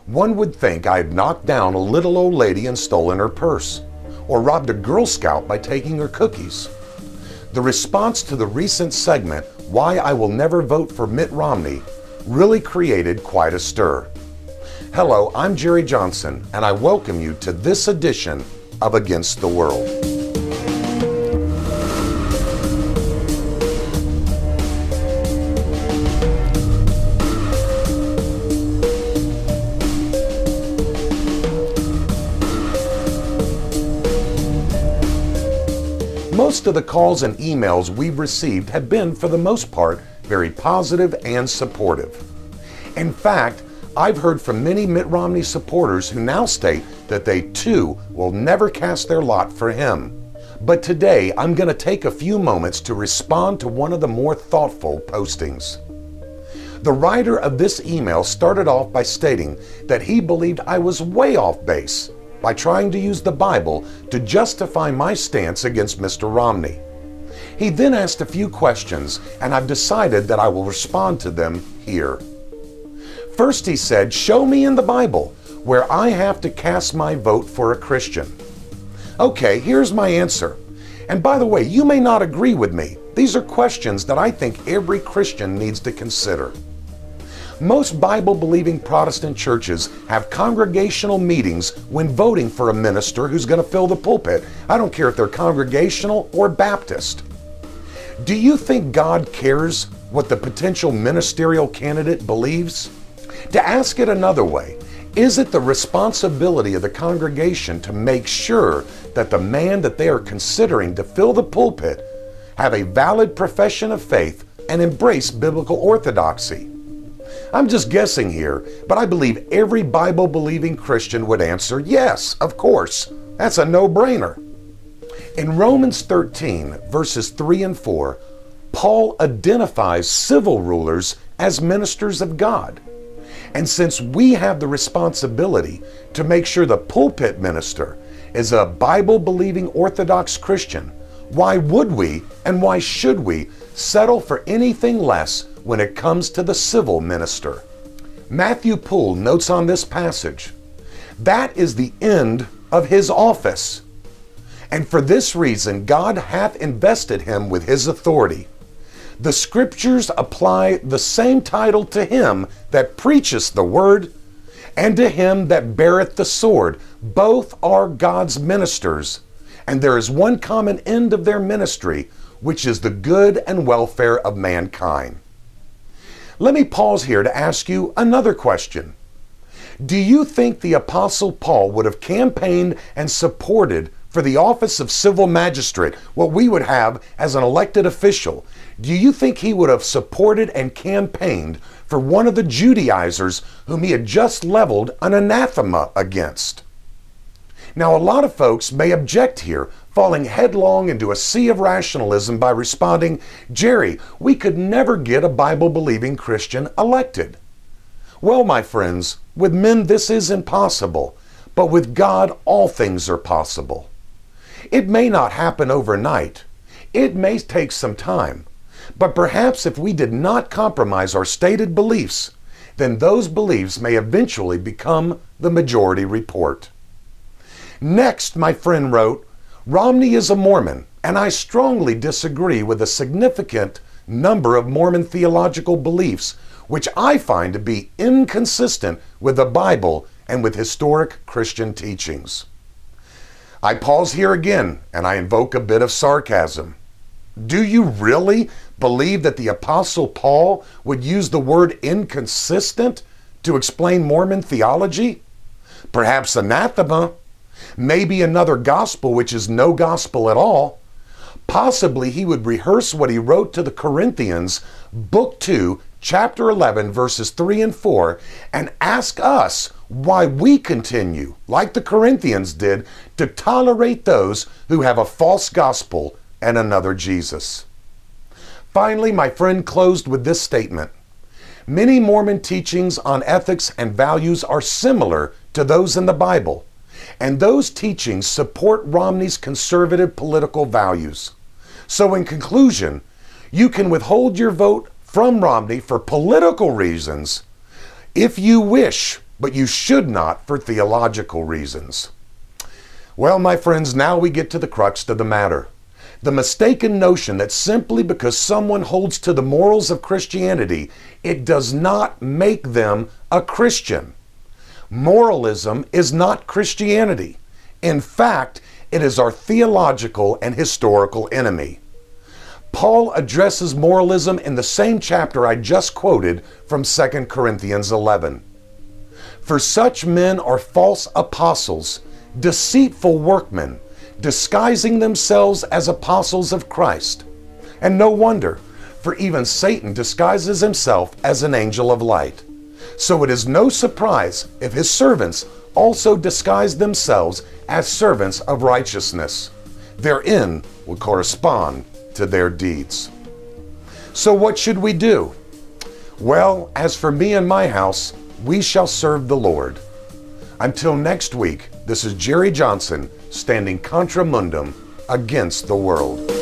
One would think I had knocked down a little old lady and stolen her purse, or robbed a Girl Scout by taking her cookies. The response to the recent segment, Why I Will Never Vote for Mitt Romney, really created quite a stir. Hello, I'm Jerry Johnson, and I welcome you to this edition of Against the World. Most of the calls and emails we've received have been, for the most part, very positive and supportive. In fact, I've heard from many Mitt Romney supporters who now state that they too will never cast their lot for him. But today, I'm going to take a few moments to respond to one of the more thoughtful postings. The writer of this email started off by stating that he believed I was way off base by trying to use the Bible to justify my stance against Mr. Romney. He then asked a few questions, and I've decided that I will respond to them here. First, he said, show me in the Bible where I have to cast my vote for a Christian. Okay, here's my answer. And by the way, you may not agree with me. These are questions that I think every Christian needs to consider. Most Bible-believing Protestant churches have congregational meetings when voting for a minister who's going to fill the pulpit. I don't care if they're Congregational or Baptist. Do you think God cares what the potential ministerial candidate believes? To ask it another way, is it the responsibility of the congregation to make sure that the man that they are considering to fill the pulpit have a valid profession of faith and embrace biblical orthodoxy? I'm just guessing here, but I believe every Bible-believing Christian would answer yes, of course. That's a no-brainer. In Romans 13, verses 3 and 4, Paul identifies civil rulers as ministers of God. And since we have the responsibility to make sure the pulpit minister is a Bible-believing Orthodox Christian, why would we and why should we settle for anything less when it comes to the civil minister? Matthew Poole notes on this passage, that is the end of his office. And for this reason God hath invested him with his authority. The Scriptures apply the same title to him that preacheth the word, and to him that beareth the sword. Both are God's ministers, and there is one common end of their ministry, which is the good and welfare of mankind. Let me pause here to ask you another question. Do you think the Apostle Paul would have campaigned and supported for the office of civil magistrate, what we would have as an elected official? Do you think he would have supported and campaigned for one of the Judaizers whom he had just leveled an anathema against? Now, a lot of folks may object here, falling headlong into a sea of rationalism by responding, Jerry, we could never get a Bible-believing Christian elected. Well, my friends, with men this is impossible, but with God all things are possible. It may not happen overnight. It may take some time. But perhaps if we did not compromise our stated beliefs, then those beliefs may eventually become the majority report. Next, my friend wrote, Romney is a Mormon, and I strongly disagree with a significant number of Mormon theological beliefs, which I find to be inconsistent with the Bible and with historic Christian teachings. I pause here again, and I invoke a bit of sarcasm. Do you really believe that the Apostle Paul would use the word inconsistent to explain Mormon theology? Perhaps anathema, maybe another gospel which is no gospel at all. Possibly he would rehearse what he wrote to the Corinthians, book 2, chapter 11, verses 3 and 4, and ask us why we continue, like the Corinthians did, to tolerate those who have a false gospel and another Jesus. Finally, my friend closed with this statement. Many Mormon teachings on ethics and values are similar to those in the Bible, and those teachings support Romney's conservative political values. So in conclusion, you can withhold your vote from Romney for political reasons if you wish, but you should not for theological reasons. Well, my friends, now we get to the crux of the matter. The mistaken notion that simply because someone holds to the morals of Christianity, it does not make them a Christian. Moralism is not Christianity. In fact, it is our theological and historical enemy. Paul addresses moralism in the same chapter I just quoted from 2 Corinthians 11. For such men are false apostles, deceitful workmen, disguising themselves as apostles of Christ. And no wonder, for even Satan disguises himself as an angel of light. So it is no surprise if his servants also disguise themselves as servants of righteousness. Their end will correspond to their deeds. So what should we do? Well, as for me and my house, we shall serve the Lord. Until next week, this is Jerry Johnson, standing contra mundum against the world.